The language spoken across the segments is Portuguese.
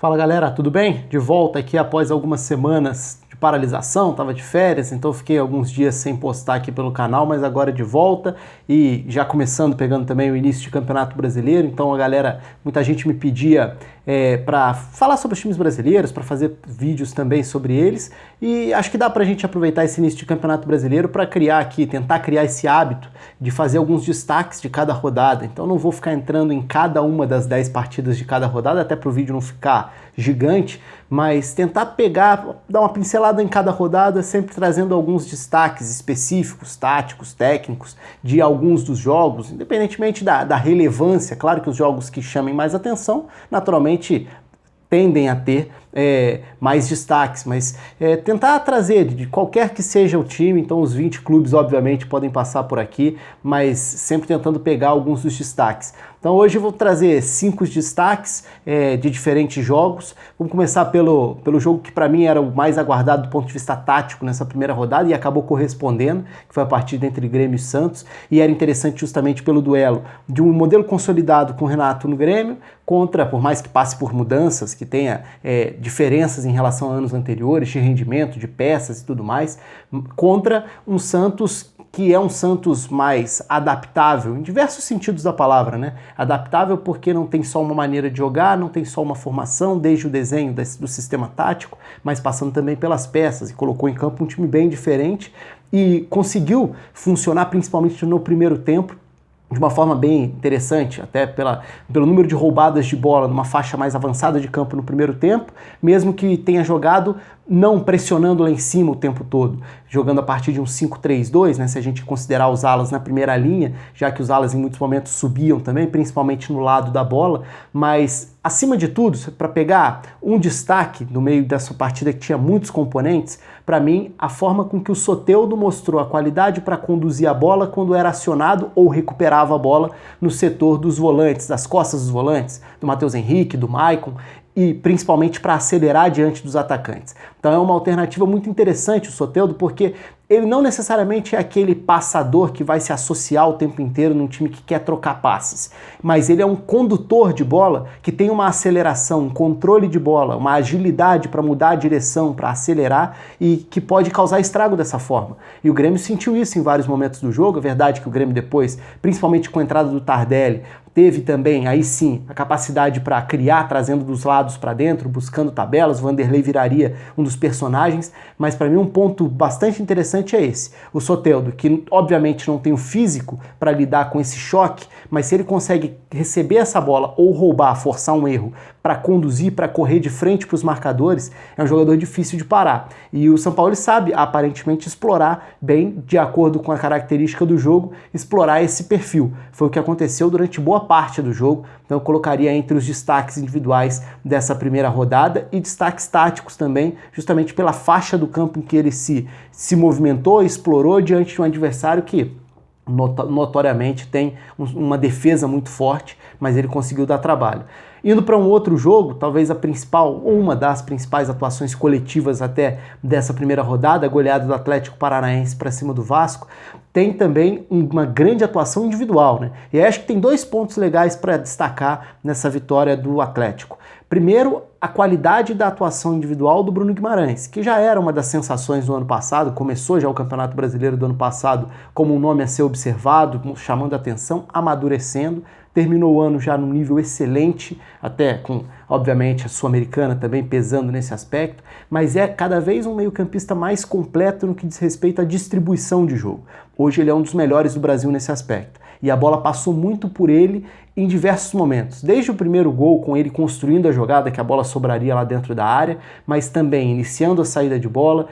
Fala galera, tudo bem? De volta aqui após algumas semanas de paralisação, tava de férias, então fiquei alguns dias sem postar aqui pelo canal, mas agora de volta e já começando, pegando também o início de Campeonato Brasileiro, então a galera, muita gente me pedia para falar sobre os times brasileiros, para fazer vídeos também sobre eles, e acho que dá pra gente aproveitar esse início de Campeonato Brasileiro para criar aqui, tentar criar esse hábito de fazer alguns destaques de cada rodada. Então não vou ficar entrando em cada uma das 10 partidas de cada rodada, até para o vídeo não ficar gigante, mas tentar pegar, dar uma pincelada em cada rodada, sempre trazendo alguns destaques específicos, táticos, técnicos, de alguns dos jogos, independentemente da relevância. Claro que os jogos que chamem mais atenção, naturalmente, tendem a ter mais destaques, mas tentar trazer de qualquer que seja o time, então os 20 clubes obviamente podem passar por aqui, mas sempre tentando pegar alguns dos destaques. Então hoje eu vou trazer 5 destaques de diferentes jogos. Vamos começar pelo jogo que para mim era o mais aguardado do ponto de vista tático nessa primeira rodada e acabou correspondendo, que foi a partida entre Grêmio e Santos, e era interessante justamente pelo duelo de um modelo consolidado com o Renato no Grêmio, contra, por mais que passe por mudanças, que tenha diferenças em relação a anos anteriores, de rendimento, de peças e tudo mais, contra um Santos que é um Santos mais adaptável, em diversos sentidos da palavra, né? Adaptável porque não tem só uma maneira de jogar, não tem só uma formação, desde o desenho do sistema tático, mas passando também pelas peças, e colocou em campo um time bem diferente e conseguiu funcionar principalmente no primeiro tempo, de uma forma bem interessante, até pelo número de roubadas de bola numa faixa mais avançada de campo no primeiro tempo, mesmo que tenha jogado não pressionando lá em cima o tempo todo, jogando a partir de um 5-3-2, né, se a gente considerar os alas na primeira linha, já que os alas em muitos momentos subiam também, principalmente no lado da bola, mas acima de tudo, para pegar um destaque no meio dessa partida que tinha muitos componentes, para mim, a forma com que o Soteldo mostrou a qualidade para conduzir a bola quando era acionado ou recuperava a bola no setor dos volantes, das costas dos volantes, do Matheus Henrique, do Maicon, e principalmente para acelerar diante dos atacantes. Então é uma alternativa muito interessante o Soteldo, porque ele não necessariamente é aquele passador que vai se associar o tempo inteiro num time que quer trocar passes, mas ele é um condutor de bola que tem uma aceleração, um controle de bola, uma agilidade para mudar a direção, para acelerar e que pode causar estrago dessa forma. E o Grêmio sentiu isso em vários momentos do jogo. É verdade que o Grêmio depois, principalmente com a entrada do Tardelli, teve também, aí sim, a capacidade para criar, trazendo dos lados para dentro, buscando tabelas. O Vanderlei viraria um dos personagens, mas para mim um ponto bastante interessante é esse. O Soteldo, que obviamente não tem o físico para lidar com esse choque, mas se ele consegue receber essa bola ou roubar, forçar um erro, para conduzir, para correr de frente para os marcadores, é um jogador difícil de parar. E o Sampaoli sabe, aparentemente, explorar bem, de acordo com a característica do jogo, explorar esse perfil. Foi o que aconteceu durante boa parte do jogo, então eu colocaria entre os destaques individuais dessa primeira rodada e destaques táticos também, justamente pela faixa do campo em que ele se movimentou, explorou diante de um adversário que notoriamente tem uma defesa muito forte, mas ele conseguiu dar trabalho. Indo para um outro jogo, talvez a principal, ou uma das principais atuações coletivas até dessa primeira rodada, a goleada do Atlético Paranaense para cima do Vasco, tem também uma grande atuação individual, né? E acho que tem 2 pontos legais para destacar nessa vitória do Atlético. Primeiro, a qualidade da atuação individual do Bruno Guimarães, que já era uma das sensações do ano passado, começou já o Campeonato Brasileiro do ano passado como um nome a ser observado, chamando a atenção, amadurecendo, terminou o ano já num nível excelente, até com, obviamente, a Sul-Americana também pesando nesse aspecto, mas é cada vez um meio-campista mais completo no que diz respeito à distribuição de jogo. Hoje ele é um dos melhores do Brasil nesse aspecto. E a bola passou muito por ele em diversos momentos. Desde o primeiro gol, com ele construindo a jogada, que a bola sobraria lá dentro da área, mas também iniciando a saída de bola,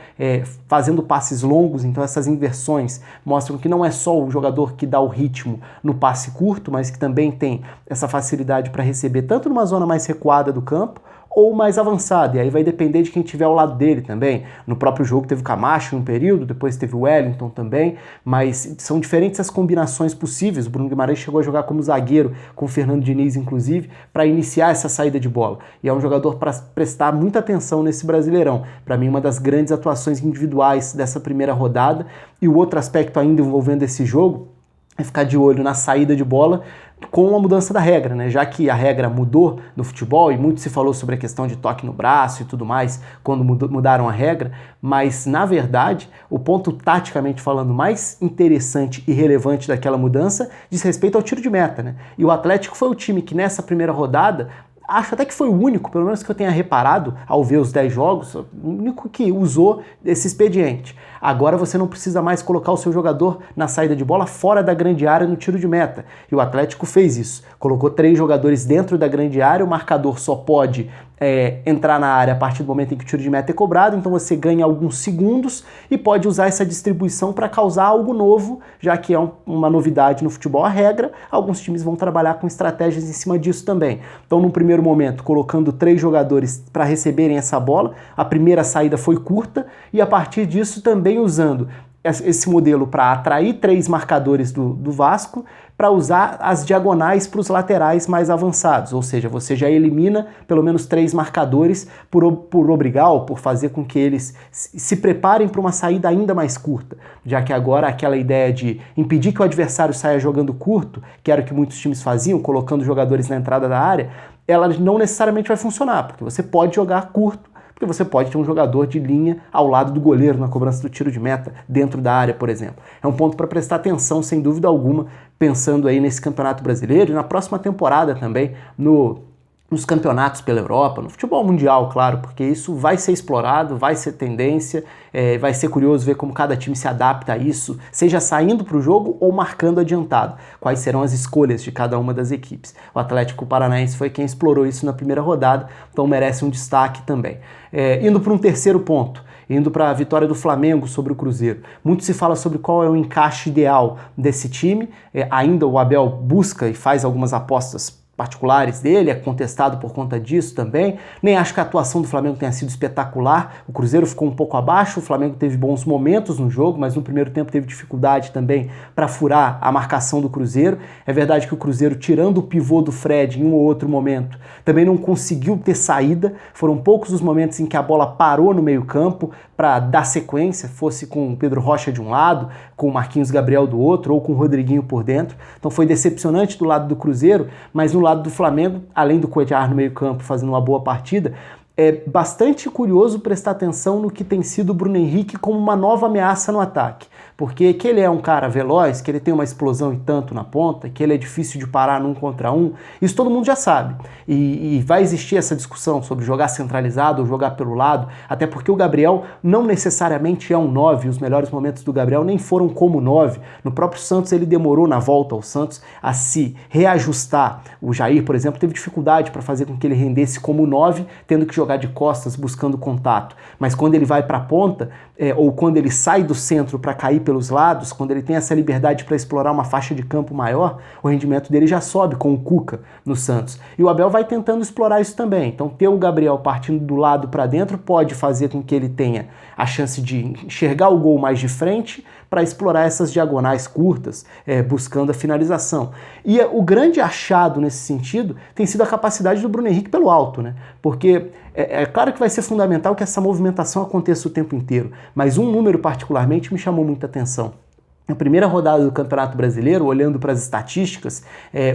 fazendo passes longos. Então essas inversões mostram que não é só o jogador que dá o ritmo no passe curto, mas que também tem essa facilidade para receber tanto numa zona mais recuada do campo, ou mais avançado, e aí vai depender de quem tiver ao lado dele também. No próprio jogo teve o Camacho em um período, depois teve o Wellington também, mas são diferentes as combinações possíveis. O Bruno Guimarães chegou a jogar como zagueiro, com o Fernando Diniz inclusive, para iniciar essa saída de bola, e é um jogador para prestar muita atenção nesse Brasileirão. Para mim, uma das grandes atuações individuais dessa primeira rodada. E o outro aspecto ainda envolvendo esse jogo é ficar de olho na saída de bola com a mudança da regra, né? Já que a regra mudou no futebol e muito se falou sobre a questão de toque no braço e tudo mais quando mudaram a regra, mas na verdade o ponto taticamente falando mais interessante e relevante daquela mudança diz respeito ao tiro de meta, né? E o Atlético foi o time que nessa primeira rodada, acho até que foi o único, pelo menos que eu tenha reparado ao ver os 10 jogos, o único que usou esse expediente. Agora você não precisa mais colocar o seu jogador na saída de bola fora da grande área no tiro de meta. E o Atlético fez isso. Colocou 3 jogadores dentro da grande área, o marcador só pode entrar na área a partir do momento em que o tiro de meta é cobrado, então você ganha alguns segundos e pode usar essa distribuição para causar algo novo, já que é uma novidade no futebol a regra, alguns times vão trabalhar com estratégias em cima disso também. Então, num primeiro momento, colocando 3 jogadores para receberem essa bola, a primeira saída foi curta e a partir disso também usando esse modelo para atrair 3 marcadores do Vasco, para usar as diagonais para os laterais mais avançados, ou seja, você já elimina pelo menos 3 marcadores por obrigar ou por fazer com que eles se preparem para uma saída ainda mais curta, já que agora aquela ideia de impedir que o adversário saia jogando curto, que era o que muitos times faziam, colocando jogadores na entrada da área, ela não necessariamente vai funcionar, porque você pode jogar curto, porque você pode ter um jogador de linha ao lado do goleiro na cobrança do tiro de meta, dentro da área, por exemplo. É um ponto para prestar atenção, sem dúvida alguma, pensando aí nesse Campeonato Brasileiro e na próxima temporada também, nos campeonatos pela Europa, no futebol mundial, claro, porque isso vai ser explorado, vai ser tendência, vai ser curioso ver como cada time se adapta a isso, seja saindo para o jogo ou marcando adiantado, quais serão as escolhas de cada uma das equipes. O Atlético Paranaense foi quem explorou isso na primeira rodada, então merece um destaque também. Indo para um terceiro ponto, indo para a vitória do Flamengo sobre o Cruzeiro. Muito se fala sobre qual é o encaixe ideal desse time, ainda o Abel busca e faz algumas apostas particulares dele, é contestado por conta disso também. Nem acho que a atuação do Flamengo tenha sido espetacular. O Cruzeiro ficou um pouco abaixo, o Flamengo teve bons momentos no jogo, mas no primeiro tempo teve dificuldade também para furar a marcação do Cruzeiro. É verdade que o Cruzeiro, tirando o pivô do Fred em um ou outro momento, também não conseguiu ter saída. Foram poucos os momentos em que a bola parou no meio-campo para dar sequência, fosse com o Pedro Rocha de um lado, com o Marquinhos Gabriel do outro, ou com o Rodriguinho por dentro. Então foi decepcionante do lado do Cruzeiro, mas no lado do Flamengo, além do Cuéllar no meio-campo fazendo uma boa partida, é bastante curioso prestar atenção no que tem sido o Bruno Henrique como uma nova ameaça no ataque. Porque que ele é um cara veloz, que ele tem uma explosão e tanto na ponta, que ele é difícil de parar num contra um, isso todo mundo já sabe. E vai existir essa discussão sobre jogar centralizado ou jogar pelo lado, até porque o Gabriel não necessariamente é um 9, os melhores momentos do Gabriel nem foram como 9. No próprio Santos ele demorou na volta ao Santos a se reajustar. O Jair, por exemplo, teve dificuldade para fazer com que ele rendesse como 9, tendo que jogar de costas buscando contato. Mas quando ele vai para a ponta, ou quando ele sai do centro para cair pelos lados, quando ele tem essa liberdade para explorar uma faixa de campo maior, o rendimento dele já sobe com o Cuca no Santos. E o Abel vai tentando explorar isso também. Então ter o Gabriel partindo do lado para dentro pode fazer com que ele tenha a chance de enxergar o gol mais de frente para explorar essas diagonais curtas, buscando a finalização. E o grande achado nesse sentido tem sido a capacidade do Bruno Henrique pelo alto, né? Porque é claro que vai ser fundamental que essa movimentação aconteça o tempo inteiro, mas um número particularmente me chamou muita atenção. Na primeira rodada do Campeonato Brasileiro, olhando para as estatísticas,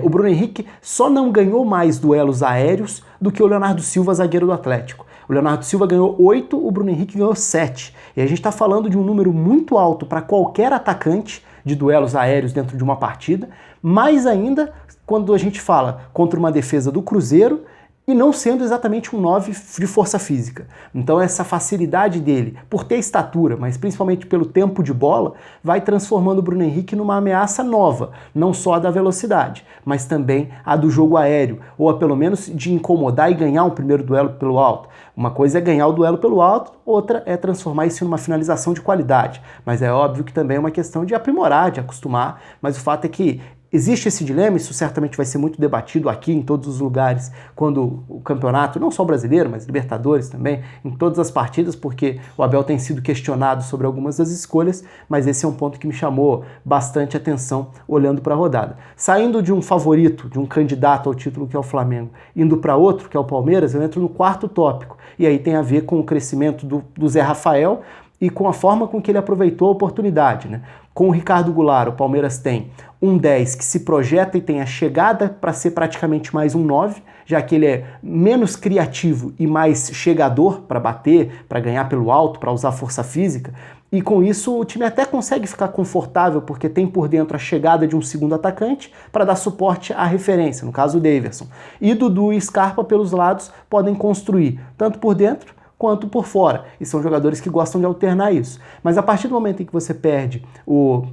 o Bruno Henrique só não ganhou mais duelos aéreos do que o Leonardo Silva, zagueiro do Atlético. O Leonardo Silva ganhou 8, o Bruno Henrique ganhou 7. E a gente está falando de um número muito alto para qualquer atacante de duelos aéreos dentro de uma partida, mais ainda quando a gente fala contra uma defesa do Cruzeiro e não sendo exatamente um 9 de força física. Então essa facilidade dele, por ter estatura, mas principalmente pelo tempo de bola, vai transformando o Bruno Henrique numa ameaça nova, não só a da velocidade, mas também a do jogo aéreo, ou a pelo menos de incomodar e ganhar um primeiro duelo pelo alto. Uma coisa é ganhar o duelo pelo alto, outra é transformar isso numa finalização de qualidade. Mas é óbvio que também é uma questão de aprimorar, de acostumar, mas o fato é que existe esse dilema, isso certamente vai ser muito debatido aqui em todos os lugares, quando o campeonato, não só o brasileiro, mas Libertadores também, em todas as partidas, porque o Abel tem sido questionado sobre algumas das escolhas, mas esse é um ponto que me chamou bastante atenção olhando para a rodada. Saindo de um favorito, de um candidato ao título que é o Flamengo, indo para outro, que é o Palmeiras, eu entro no quarto tópico, e aí tem a ver com o crescimento do Zé Rafael, e com a forma com que ele aproveitou a oportunidade, né? Com o Ricardo Goulart, o Palmeiras tem um 10 que se projeta e tem a chegada para ser praticamente mais um 9, já que ele é menos criativo e mais chegador para bater, para ganhar pelo alto, para usar força física. E com isso o time até consegue ficar confortável, porque tem por dentro a chegada de um segundo atacante para dar suporte à referência, no caso o Daverson. E Dudu e Scarpa pelos lados podem construir, tanto por dentro quanto por fora. E são jogadores que gostam de alternar isso. Mas a partir do momento em que você perde o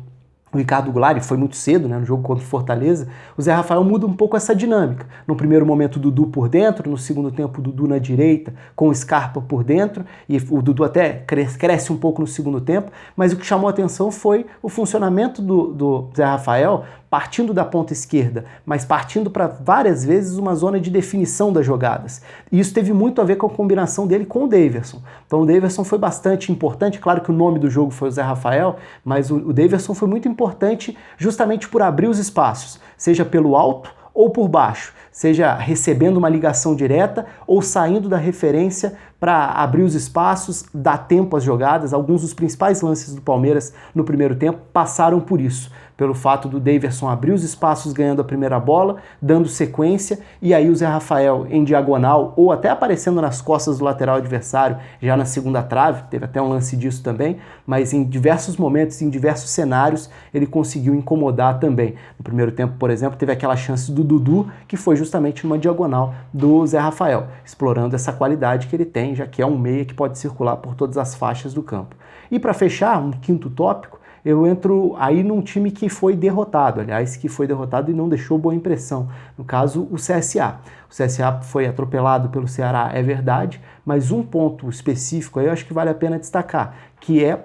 Ricardo Goulart, foi muito cedo, né, no jogo contra o Fortaleza, o Zé Rafael muda um pouco essa dinâmica. No primeiro momento o Dudu por dentro, no segundo tempo o Dudu na direita, com o Scarpa por dentro, e o Dudu até cresce um pouco no segundo tempo, mas o que chamou a atenção foi o funcionamento do Zé Rafael partindo da ponta esquerda, mas partindo para várias vezes uma zona de definição das jogadas. E isso teve muito a ver com a combinação dele com o Daverson. Então o Daverson foi bastante importante, claro que o nome do jogo foi o Zé Rafael, mas o Daverson foi muito importante justamente por abrir os espaços, seja pelo alto ou por baixo, seja recebendo uma ligação direta ou saindo da referência para abrir os espaços, dar tempo às jogadas. Alguns dos principais lances do Palmeiras no primeiro tempo passaram por isso, pelo fato do Daverson abrir os espaços ganhando a primeira bola, dando sequência, e aí o Zé Rafael em diagonal ou até aparecendo nas costas do lateral adversário, já na segunda trave, teve até um lance disso também, mas em diversos momentos, em diversos cenários, ele conseguiu incomodar também. No primeiro tempo, por exemplo, teve aquela chance do Dudu, que foi justamente numa diagonal do Zé Rafael, explorando essa qualidade que ele tem, já que é um meia que pode circular por todas as faixas do campo. E para fechar, um quinto tópico, eu entro aí num time que foi derrotado, aliás, que foi derrotado e não deixou boa impressão. No caso, o CSA. O CSA foi atropelado pelo Ceará, é verdade, mas um ponto específico aí eu acho que vale a pena destacar, que é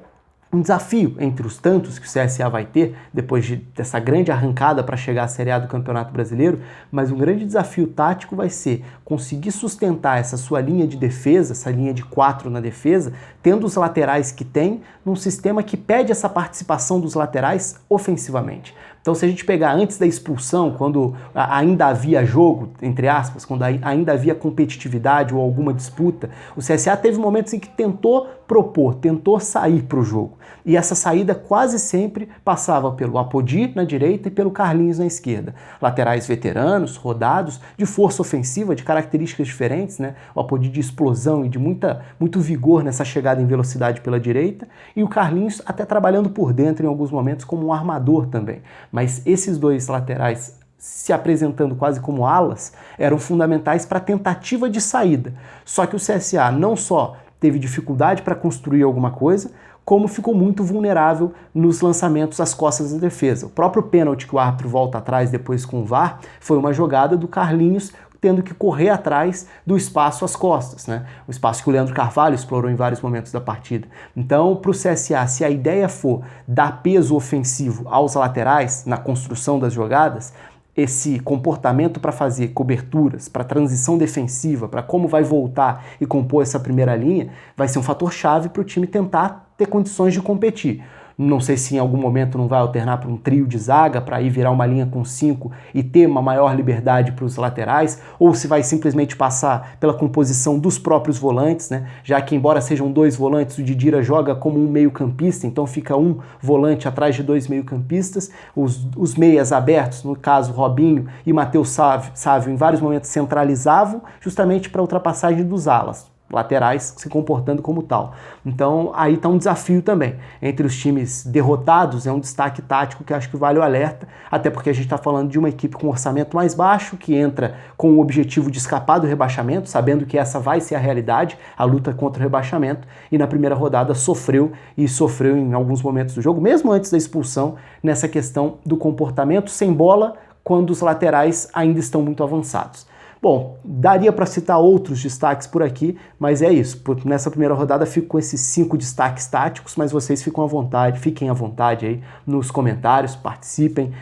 um desafio entre os tantos que o CSA vai ter, depois dessa grande arrancada para chegar à Série A do Campeonato Brasileiro, mas um grande desafio tático vai ser conseguir sustentar essa sua linha de defesa, essa linha de 4 na defesa, tendo os laterais que tem, num sistema que pede essa participação dos laterais ofensivamente. Então, se a gente pegar antes da expulsão, quando ainda havia jogo, entre aspas, quando ainda havia competitividade ou alguma disputa, o CSA teve momentos em que tentou propor, tentou sair para o jogo. E essa saída quase sempre passava pelo Apodi na direita e pelo Carlinhos na esquerda. Laterais veteranos, rodados, de força ofensiva, de características diferentes, né? O Apodi de explosão e de muito vigor nessa chegada em velocidade pela direita, e o Carlinhos até trabalhando por dentro em alguns momentos como um armador também. Mas esses dois laterais se apresentando quase como alas eram fundamentais para a tentativa de saída. Só que o CSA não só teve dificuldade para construir alguma coisa, como ficou muito vulnerável nos lançamentos às costas da defesa. O próprio pênalti que o árbitro volta atrás depois com o VAR foi uma jogada do Carlinhos tendo que correr atrás do espaço às costas, né? O espaço que o Leandro Carvalho explorou em vários momentos da partida. Então, para o CSA, se a ideia for dar peso ofensivo aos laterais na construção das jogadas, esse comportamento para fazer coberturas, para transição defensiva, para como vai voltar e compor essa primeira linha, vai ser um fator chave para o time tentar ter condições de competir. Não sei se em algum momento não vai alternar para um trio de zaga, para ir virar uma linha com 5 e ter uma maior liberdade para os laterais, ou se vai simplesmente passar pela composição dos próprios volantes, né? Já que embora sejam 2 volantes, o Didira joga como um meio-campista, então fica um volante atrás de 2 meio-campistas, os meias abertos, no caso Robinho e Matheus Sávio, em vários momentos centralizavam, justamente para a ultrapassagem dos alas. Laterais se comportando como tal. Então aí está um desafio também. Entre os times derrotados é um destaque tático que acho que vale o alerta, até porque a gente está falando de uma equipe com orçamento mais baixo, que entra com o objetivo de escapar do rebaixamento, sabendo que essa vai ser a realidade, a luta contra o rebaixamento, e na primeira rodada sofreu em alguns momentos do jogo, mesmo antes da expulsão, nessa questão do comportamento sem bola, quando os laterais ainda estão muito avançados. Bom, daria para citar outros destaques por aqui, mas é isso. Nessa primeira rodada fico com esses 5 destaques táticos, mas vocês fiquem à vontade aí nos comentários, participem,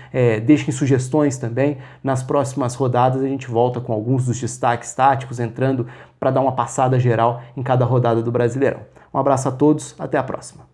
deixem sugestões também. Nas próximas rodadas a gente volta com alguns dos destaques táticos, entrando para dar uma passada geral em cada rodada do Brasileirão. Um abraço a todos, até a próxima.